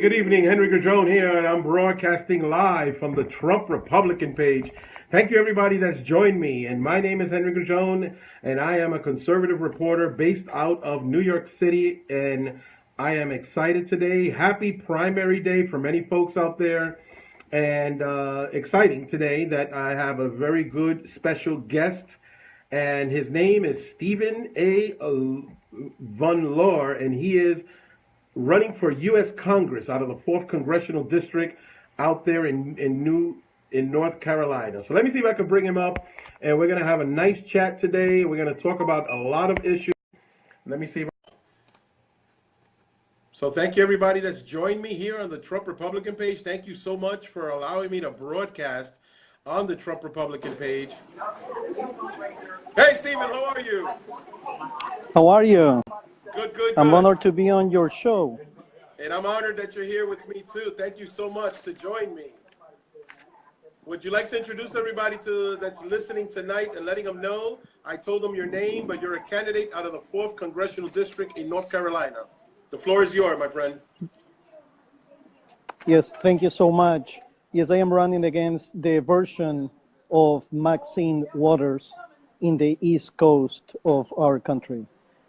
good evening. Henry Gadrone here, and I'm broadcasting live from the Trump Republican page. Thank you, everybody that's joined me. And my name is Henry Gadrone, and I am a conservative reporter based out of New York City. And I am excited today. Happy primary day for many folks out there. And exciting today that I have a very good special guest. And his name is Stephen A. Von LOOR, and he is running for U.S. Congress out of the 4th Congressional District out there in North Carolina. So let me see if I can bring him up, and we're going to have a nice chat today. We're going to talk about a lot of issues. Let me see if So thank you, everybody that's joined me here on the Trump Republican page. Thank you so much for allowing me to broadcast on the Trump Republican page. Hey, Stephen, how are you? How are you? Good, good, good. I'm honored to be on your show. And I'm honored that you're here with me, too. Thank you so much to join me. Would you like to introduce everybody that's listening tonight and letting them know? I told them your name, but you're a candidate out of the 4th Congressional District in North Carolina. The floor is yours, my friend. Yes, thank you so much. Yes, I am running against the version of Maxine Waters in the East Coast of our country.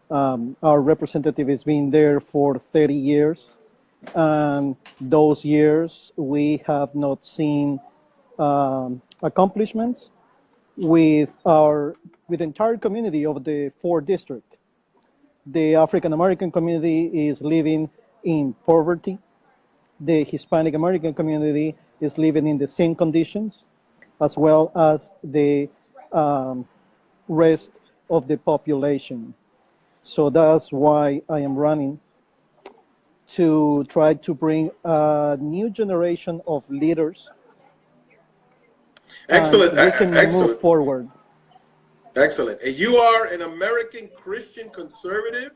Our representative has been there for 30 years. And those years, we have not seen accomplishments with the entire community of the 4th district. The African American community is living in poverty. The Hispanic American community is living in the same conditions, as well as the rest of the population. So that's why I am running, to try to bring a new generation of leaders. Excellent. We can Excellent. move forward. Excellent. And you are an American Christian conservative,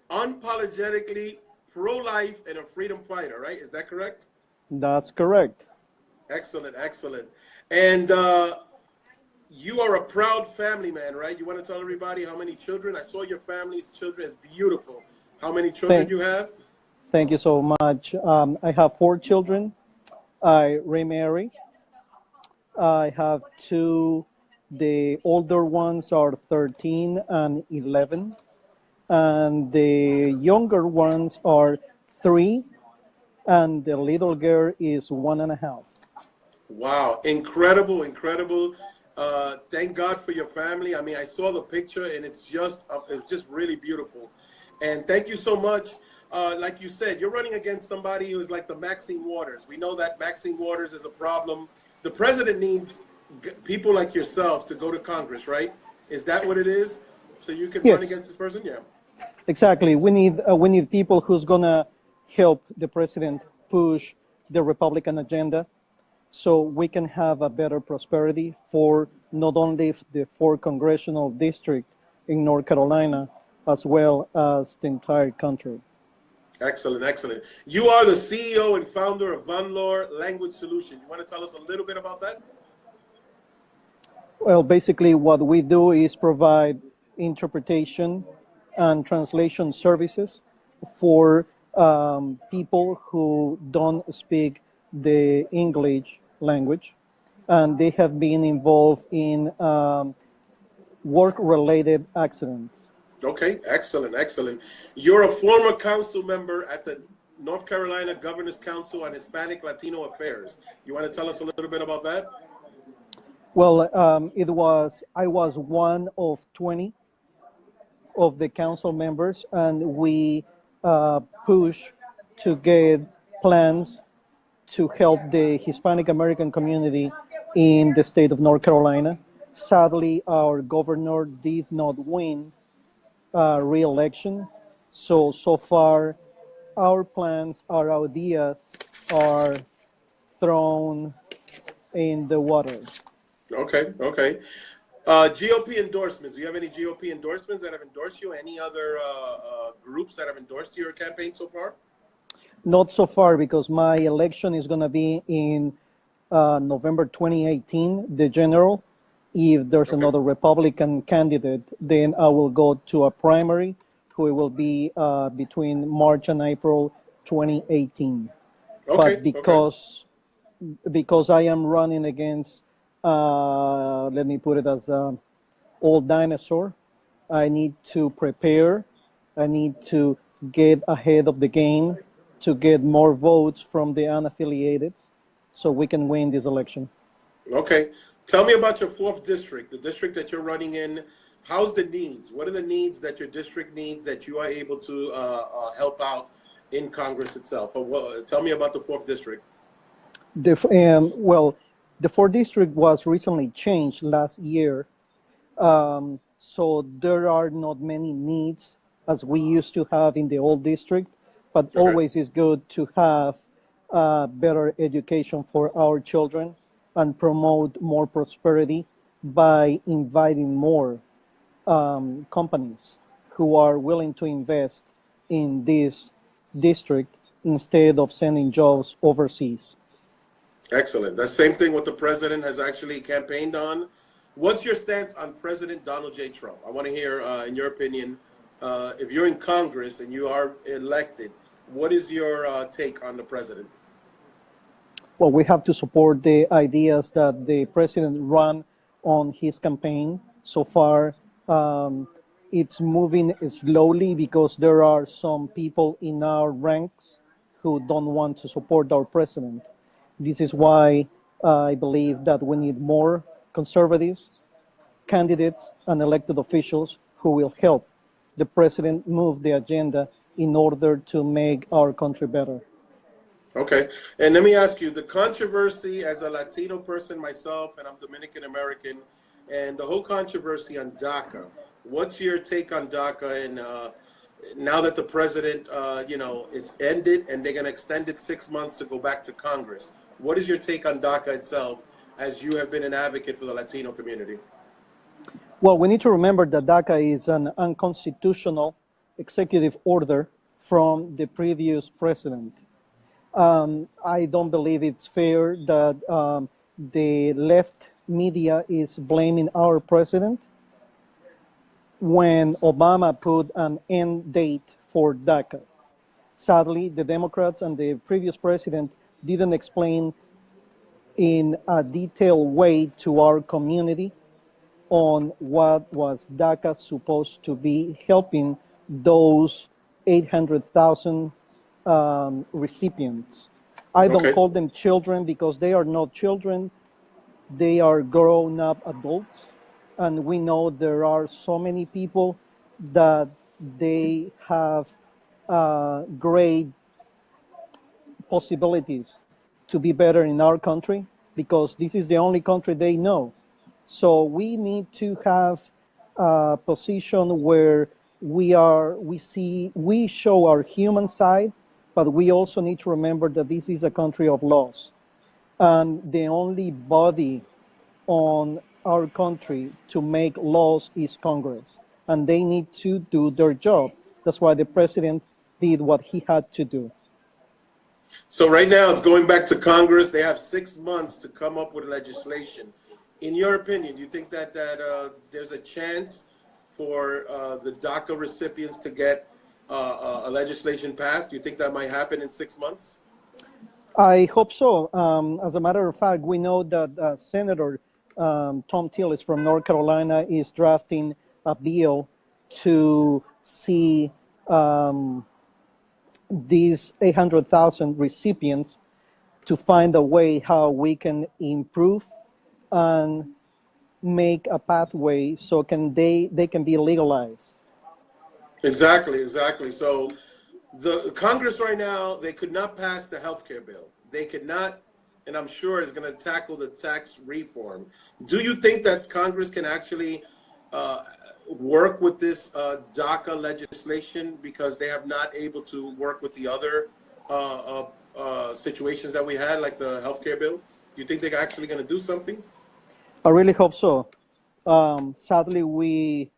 unapologetically pro-life, and a freedom fighter, right? Is that correct? That's correct. Excellent, excellent. And you are a proud family man, right? You want to tell everybody how many children? I saw your family's children. It's beautiful. How many children you have? Thank you so much. I have 4 children. I remarried. I have 2. The older ones are 13 and 11. And the younger ones are 3. And the little girl is 1.5. Wow. Incredible, incredible. Thank God for your family. I mean, I saw the picture, and it's just really beautiful. And thank you so much. Like you said, you're running against somebody who's like the Maxine Waters. We know that Maxine Waters is a problem. The president needs people like yourself to go to Congress, right? Is that what it is? So you can run against this person? Yeah. Exactly. We need people who's gonna help the president push the Republican agenda, so we can have a better prosperity for not only the 4th Congressional District in North Carolina, as well as the entire country. Excellent, excellent. You are the CEO and founder of Von LOOR Language Solution. You want to tell us a little bit about that? Well, basically what we do is provide interpretation and translation services for people who don't speak the English language, and they have been involved in work-related accidents. Okay, excellent, excellent. You're a former council member at the North Carolina Governor's Council on Hispanic Latino Affairs. You want to tell us a little bit about that? Well, I was one of 20 of the council members, and we push to get plans to help the Hispanic American community in the state of North Carolina. Sadly, our governor did not win re-election. So far, our plans, our ideas are thrown in the water. Okay, okay. GOP endorsements. Do you have any GOP endorsements that have endorsed you? Any other groups that have endorsed your campaign so far? Not so far, because my election is going to be in November 2018, the general. If there's another Republican candidate, then I will go to a primary, who will be between March and April 2018. Okay, But okay. because I am running against, let me put it as old dinosaur, I need to prepare. I need to get ahead of the game to get more votes from the unaffiliated so we can win this election. Okay. Tell me about your fourth district, the district that you're running in. How's the needs? What are the needs that your district needs that you are able to help out in Congress itself? Tell me about the fourth district. Well, the fourth district was recently changed last year, so there are not many needs as we used to have in the old district, but Okay. always is good to have better education for our children and promote more prosperity by inviting more companies who are willing to invest in this district instead of sending jobs overseas. Excellent. The same thing what the president has actually campaigned on. What's your stance on President Donald J. Trump? I want to hear, in your opinion, if you're in Congress and you are elected, what is your take on the president? Well, we have to support the ideas that the president ran on his campaign. So far, um, it's moving slowly because there are some people in our ranks who don't want to support our president. This is why I believe that we need more conservatives, candidates, and elected officials who will help the president move the agenda in order to make our country better. Okay. And let me ask you, the controversy as a Latino person myself, and I'm Dominican American, and the whole controversy on DACA. What's your take on DACA? And now that the president, it's ended and they're going to extend it 6 months to go back to Congress. What is your take on DACA itself as you have been an advocate for the Latino community? Well, we need to remember that DACA is an unconstitutional executive order from the previous president. I don't believe it's fair that the left media is blaming our president when Obama put an end date for DACA. Sadly, the Democrats and the previous president didn't explain in a detailed way to our community on what was DACA supposed to be helping those 800,000 recipients. I don't Okay. call them children because they are not children. They are grown up adults. And we know there are so many people that they have great possibilities to be better in our country because this is the only country they know. So we need to have a position where we show our human side, but we also need to remember that this is a country of laws. And the only body on our country to make laws is Congress. And they need to do their job. That's why the president did what he had to do. So right now it's going back to Congress. They have 6 months to come up with legislation. In your opinion, do you think that there's a chance for the DACA recipients to get a legislation passed? Do you think that might happen in 6 months? I hope so. As a matter of fact, we know that Senator Tom Tillis from North Carolina is drafting a bill to see these 800,000 recipients to find a way how we can improve and make a pathway so they can be legalized. Exactly, exactly. So the Congress right now, they could not pass the health care bill. They could not, and I'm sure it's going to tackle the tax reform. Do you think that Congress can actually work with this DACA legislation because they have not able to work with the other situations that we had, like the health care bill? Do you think they're actually going to do something? I really hope so. Sadly, we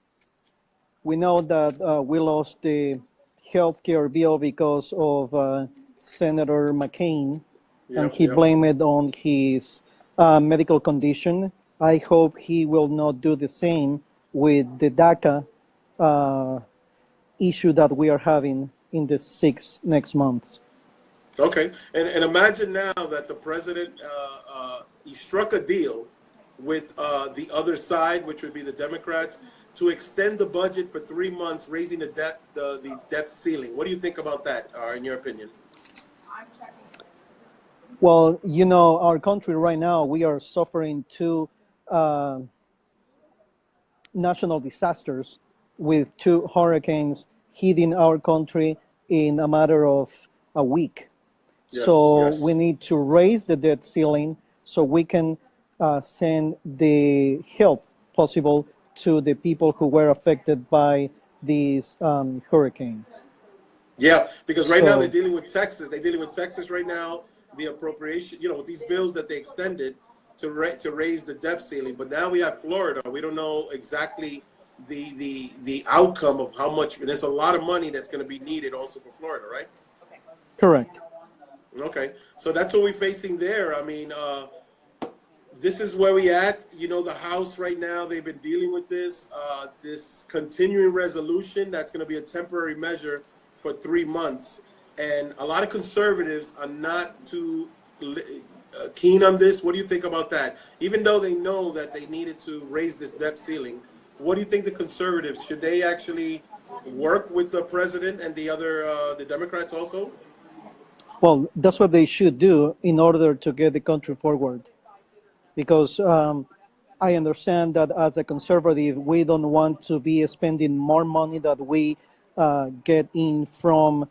know that we lost the health care bill because of Senator McCain, and Yep, he yep. blamed it on his medical condition. I hope he will not do the same with the DACA uh, issue that we are having in the 6 next months. Okay, and imagine now that the president he struck a deal with the other side, which would be the Democrats, to extend the budget for 3 months, raising the debt ceiling. What do you think about that, in your opinion? Well, you know, our country right now, we are suffering two uh, national disasters with two hurricanes hitting our country in a matter of a week. Yes, So we yes. need to raise the debt ceiling so we can send the help possible to the people who were affected by these hurricanes. Yeah, because right now they're So dealing with Texas. They're dealing with Texas right now. The appropriation, with these bills that they extended to raise the debt ceiling. But now we have Florida. We don't know exactly the outcome of how much. And there's a lot of money that's going to be needed also for Florida, right? correct. Okay, so that's what we're facing there. I mean, this is where we at. The House right now, they've been dealing with this continuing resolution that's going to be a temporary measure for 3 months. And a lot of conservatives are not too keen on this. What do you think about that? Even though they know that they needed to raise this debt ceiling, what do you think the conservatives, should they actually work with the president and the Democrats also? Well, that's what they should do in order to get the country forward. Because I understand that as a conservative, we don't want to be spending more money that we get in from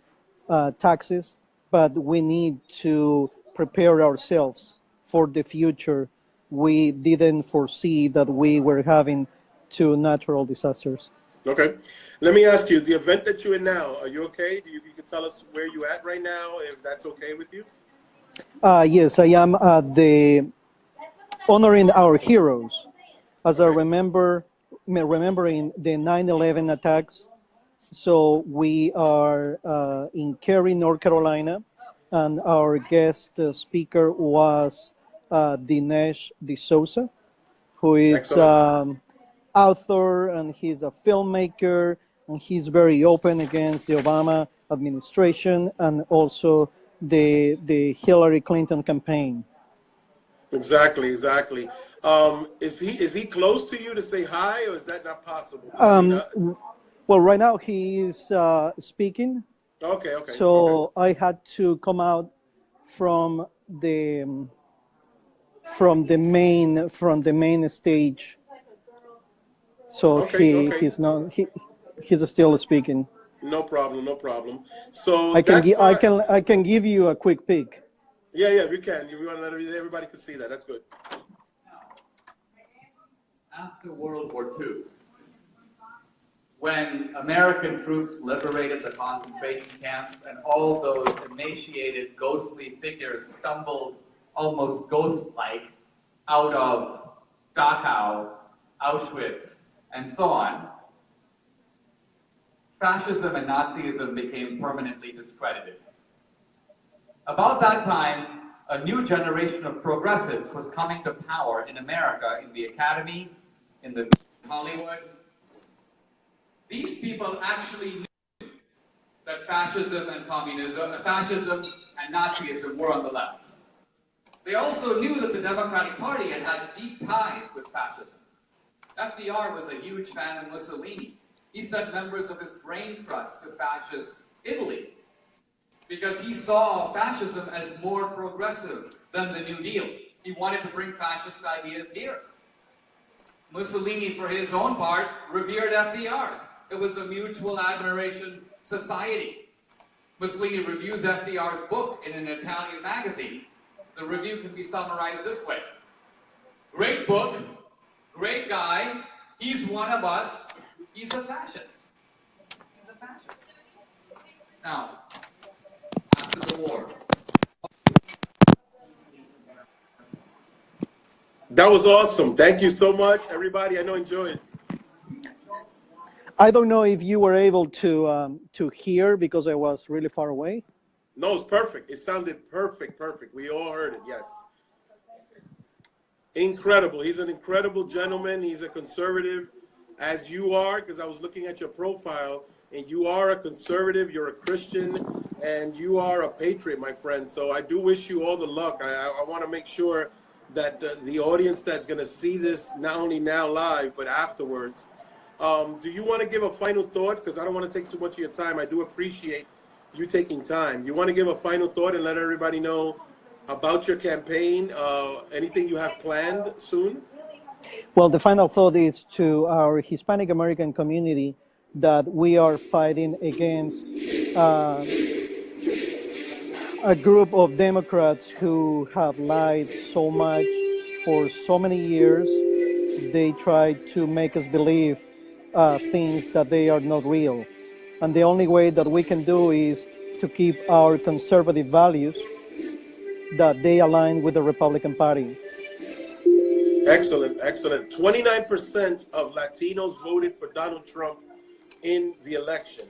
taxes, but we need to prepare ourselves for the future. We didn't foresee that we were having two natural disasters. Okay. Let me ask you, the event that you're in now, are you okay? You can tell us where you at right now, if that's okay with you? Yes, I am at the honoring our heroes. As I Okay. remembering the 9/11 attacks. So we are in Cary, North Carolina, and our guest speaker was Dinesh D'Souza, who is Excellent. author and he's a filmmaker, and he's very open against the Obama administration and also the Hillary Clinton campaign. Exactly, exactly. Is he close to you to say hi, or is that not possible? Because I mean, Um, well, right now he is speaking, okay, okay, okay, so I had to come out from the from the main stage. So okay, he okay. he's not he's still speaking. No problem, no problem. So I can that's give I fine. can I can give you a quick peek. Yeah, yeah, we can. You want to let everybody can see that. That's good. After World War II, when American troops liberated the concentration camps and all those emaciated, ghostly figures stumbled almost ghost-like out of Dachau, Auschwitz, and so on, fascism and Nazism became permanently discredited. About that time, a new generation of progressives was coming to power in America, in the academy, in the Hollywood. These people actually knew that fascism and Nazism were on the left. They also knew that the Democratic Party had had deep ties with fascism. FDR was a huge fan of Mussolini. He sent members of his brain trust to fascist Italy because he saw fascism as more progressive than the New Deal. He wanted to bring fascist ideas here. Mussolini, for his own part, revered FDR. It was a mutual admiration society. Mussolini reviews FDR's book in an Italian magazine. The review can be summarized this way. Great book, great guy, he's one of us, he's a fascist. He's a fascist. Now, after the war. That was awesome. Thank you so much, everybody. I know enjoyed. I don't know if you were able to hear because I was really far away. No, it's perfect. It sounded perfect, perfect. We all heard it. Yes. Incredible. He's an incredible gentleman. He's a conservative, as you are, because I was looking at your profile. and you are a conservative, you're a Christian, and you are a patriot, my friend. So I do wish you all the luck. I want to make sure that the audience that's going to see this, not only now live, but afterwards, do you want to give a final thought? Because I don't want to take too much of your time. I do appreciate you taking time. You want to give a final thought and let everybody know about your campaign, anything you have planned soon? Well, the final thought is to our Hispanic American community that we are fighting against a group of Democrats who have lied so much for so many years. They try to make us believe things that they are not real. And the only way that we can do is to keep our conservative values that they align with the Republican Party. Excellent, excellent. 29% of Latinos voted for Donald Trump in the election.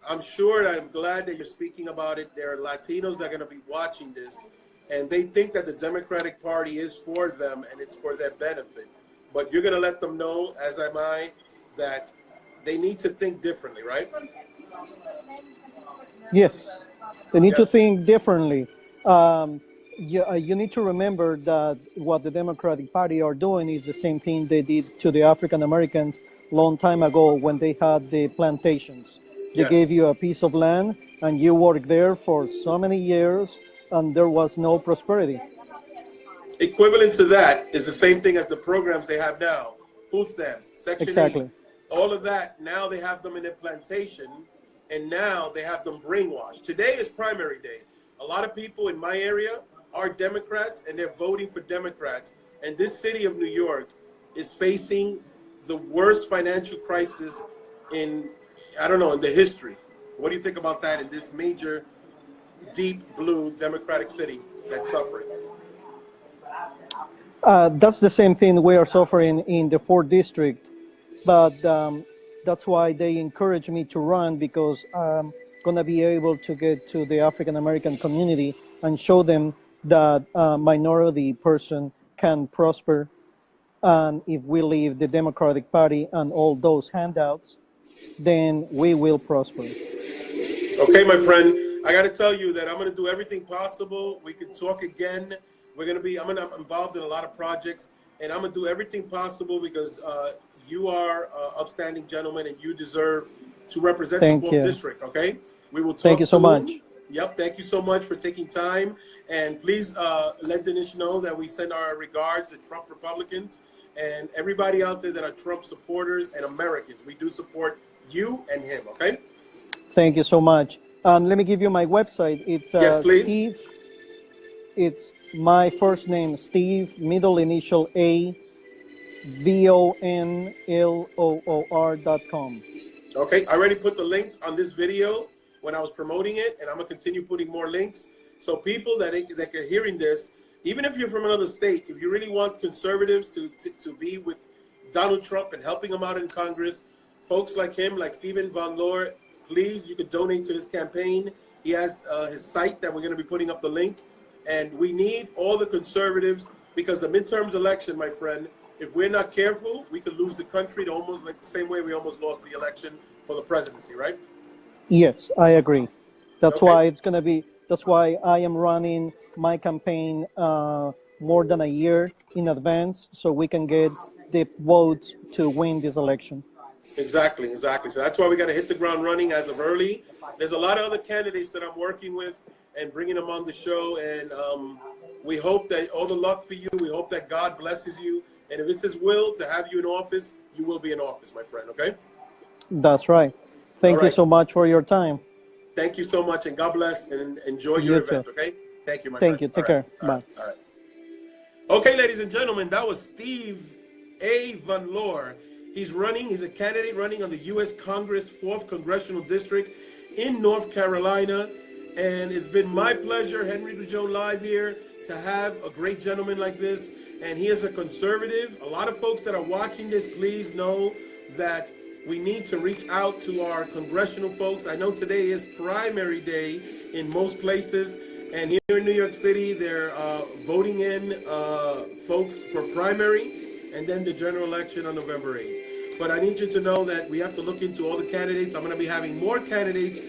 I'm sure, I'm glad that you're speaking about it. There are Latinos that are going to be watching this, and they think that the Democratic Party is for them and it's for their benefit. But you're going to let them know, as am I, that they need to think differently, right? Yes, they need to think differently. You need to remember that what the Democratic Party are doing is the same thing they did to the African Americans long time ago when they had the plantations. They gave Yes. you a piece of land and you worked there for so many years and there was no prosperity. Equivalent to that is the same thing as the programs they have now. Food stamps, Section 8, Exactly. all of that. Now they have them in a plantation, and now they have them brainwashed. Today is primary day. A lot of people in my area are Democrats, and they're voting for Democrats. And this city of New York is facing the worst financial crisis in, I don't know, in the history. What do you think about that in this major, deep blue Democratic city that's suffering? That's the same thing we are suffering in the 4th district, but that's why they encourage me to run, because I'm going to be able to get to the African American community and show them that a minority person can prosper. And if we leave the Democratic Party and all those handouts, then we will prosper. Okay, my friend, I got to tell you that I'm going to do everything possible. We can talk again. I'm involved in a lot of projects, and I'm going to do everything possible because you are an upstanding gentleman and you deserve to represent the 4th district, okay? We will talk Thank you so much. Yep, thank you so much for taking time. And please let Dinesh know that we send our regards to Trump Republicans and everybody out there that are Trump supporters and Americans. We do support you and him, okay? Thank you so much. Let me give you my website. It's yes, please. Steve. It's my first name, Steve, middle initial A, VONLOOR.com. Okay, I already put the links on this video when I was promoting it, and I'm gonna continue putting more links. So people that are hearing this, even if you're from another state, if you really want conservatives to be with Donald Trump and helping him out in Congress, folks like him, like Stephen Von LOOR, please, you could donate to this campaign. He has his site that we're going to be putting up the link. And we need all the conservatives, because the midterms election, my friend, if we're not careful, we could lose the country to almost like the same way we almost lost the election for the presidency, right? Yes, I agree. That's Okay. why it's going to be, that's why I am running my campaign more than a year in advance so we can get the votes to win this election. Exactly, exactly. So that's why we got to hit the ground running as of early. There's a lot of other candidates that I'm working with and bringing them on the show. And we hope that all the luck for you. We hope that God blesses you. And if it's his will to have you in office, you will be in office, my friend. Okay? That's right. Thank you so much for your time. Thank you so much. And God bless and enjoy your event. Okay? Thank you, my friend. Thank you. Take care. Bye. All right. Okay, ladies and gentlemen, that was Steve A. Von LOOR. He's running, he's a candidate running on the U.S. Congress 4th Congressional District in North Carolina. And it's been my pleasure, Henry Gujone Live here, to have a great gentleman like this. And he is a conservative. A lot of folks that are watching this, please know that we need to reach out to our congressional folks. I know today is primary day in most places. And here in New York City, they're voting in folks for primary and then the general election on November 8th. but I need you to know that we have to look into all the candidates. I'm going to be having more candidates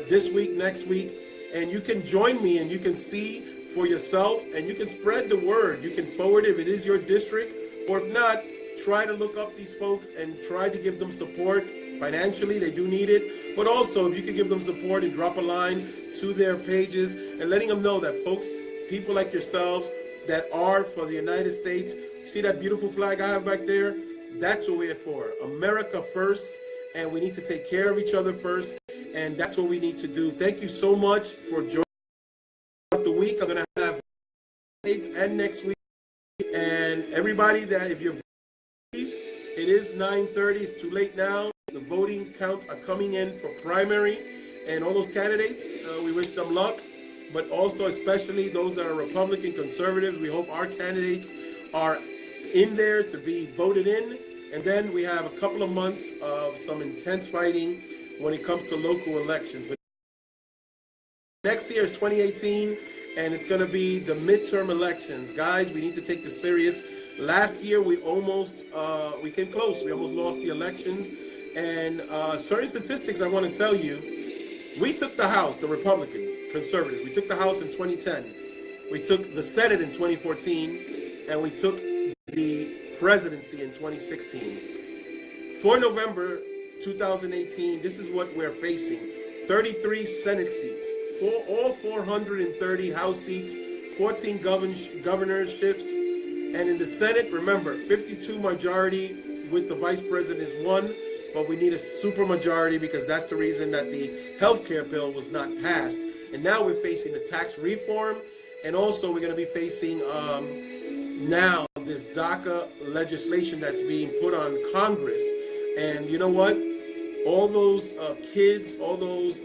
this week, next week, and you can join me and you can see for yourself and you can spread the word. You can forward it if it is your district, or if not, try to look up these folks and try to give them support financially. They do need it, but also if you can give them support and drop a line to their pages and letting them know that folks, people like yourselves that are for the United States, see that beautiful flag I have back there? That's what we're for. America first, and we need to take care of each other first, and that's what we need to do. Thank you so much for joining the week. I'm going to have dates and next week, and everybody that if you're it is 9:30. It's too late now. The voting counts are coming in for primary, and all those candidates, we wish them luck. But also, especially those that are Republican conservatives, we hope our candidates are in there to be voted in. And then we have a couple of months of some intense fighting when it comes to local elections. But next year is 2018, and it's going to be the midterm elections. Guys, we need to take this serious. Last year, we came close. We almost lost the elections. And certain statistics I want to tell you, we took the House, the Republicans, conservatives. We took the House in 2010. We took the Senate in 2014. And we took the presidency in 2016. For November 2018, this is what we're facing. 33 Senate seats, all 430 House seats, 14 governorships, and in the Senate, remember, 52 majority with the vice president is one, but we need a super majority because that's the reason that the health care bill was not passed. And now we're facing the tax reform, and also we're going to be facing now this DACA legislation that's being put on Congress. And you know what? All those kids, all those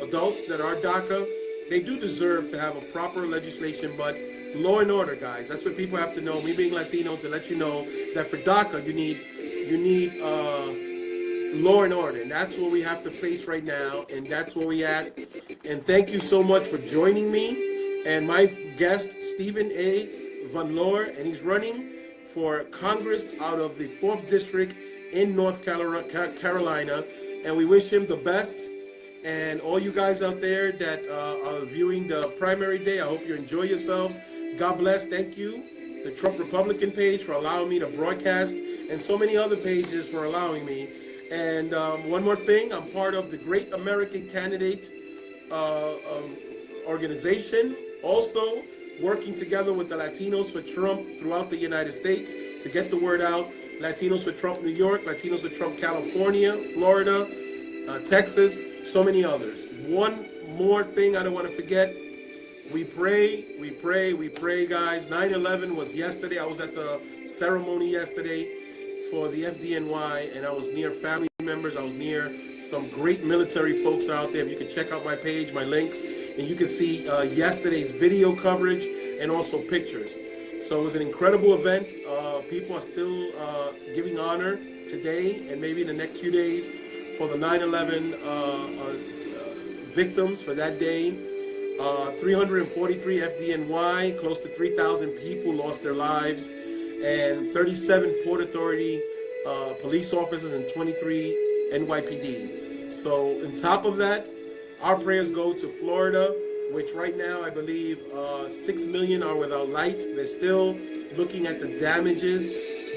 adults that are DACA, they do deserve to have a proper legislation, but law and order, guys. That's what people have to know. Me being Latino, to let you know that for DACA, you need law and order, and that's what we have to face right now, and that's where we at. And thank you so much for joining me. And my guest, Stephen A. Van LOOR, and he's running for Congress out of the 4th District in North Carolina, and we wish him the best. And all you guys out there that are viewing the primary day, I hope you enjoy yourselves. God bless. Thank you, the Trump Republican page, for allowing me to broadcast, and so many other pages for allowing me. And one more thing, I'm part of the Great American Candidate organization, also working together with the Latinos for Trump throughout the United States to get the word out. Latinos for Trump New York, Latinos for Trump California, Florida, Texas, so many others. One more thing I don't want to forget. We pray, guys. 9/11 was yesterday. I was at the ceremony yesterday for the FDNY, and I was near family members. I was near some great military folks out there. If you can check out my page, my links, and you can see yesterday's video coverage and also pictures. So it was an incredible event. People are still giving honor today and maybe in the next few days for the 9/11 victims for that day. 343 FDNY, close to 3,000 people lost their lives, and 37 Port Authority police officers and 23 NYPD. So on top of that, our prayers go to Florida, which right now I believe 6 million are without light. They're still looking at the damages.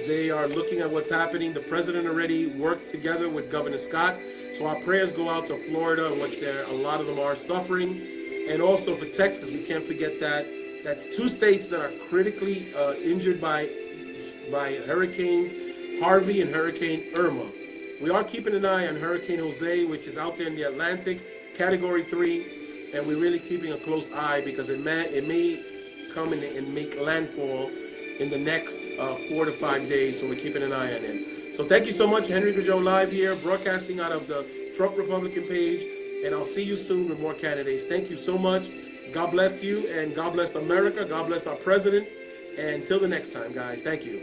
They are looking at what's happening. The president already worked together with Governor Scott. So our prayers go out to Florida, in which a lot of them are suffering. And also for Texas, we can't forget that. That's 2 states that are critically injured by hurricanes Harvey and Hurricane Irma. We are keeping an eye on Hurricane Jose, which is out there in the Atlantic, Category 3, and we're really keeping a close eye because it may come and make landfall in the next 4 to 5 days, so we're keeping an eye on it. So thank you so much. Henry Gajon live here, broadcasting out of the Trump Republican page, and I'll see you soon with more candidates. Thank you so much. God bless you, and God bless America. God bless our president. And until the next time, guys, thank you.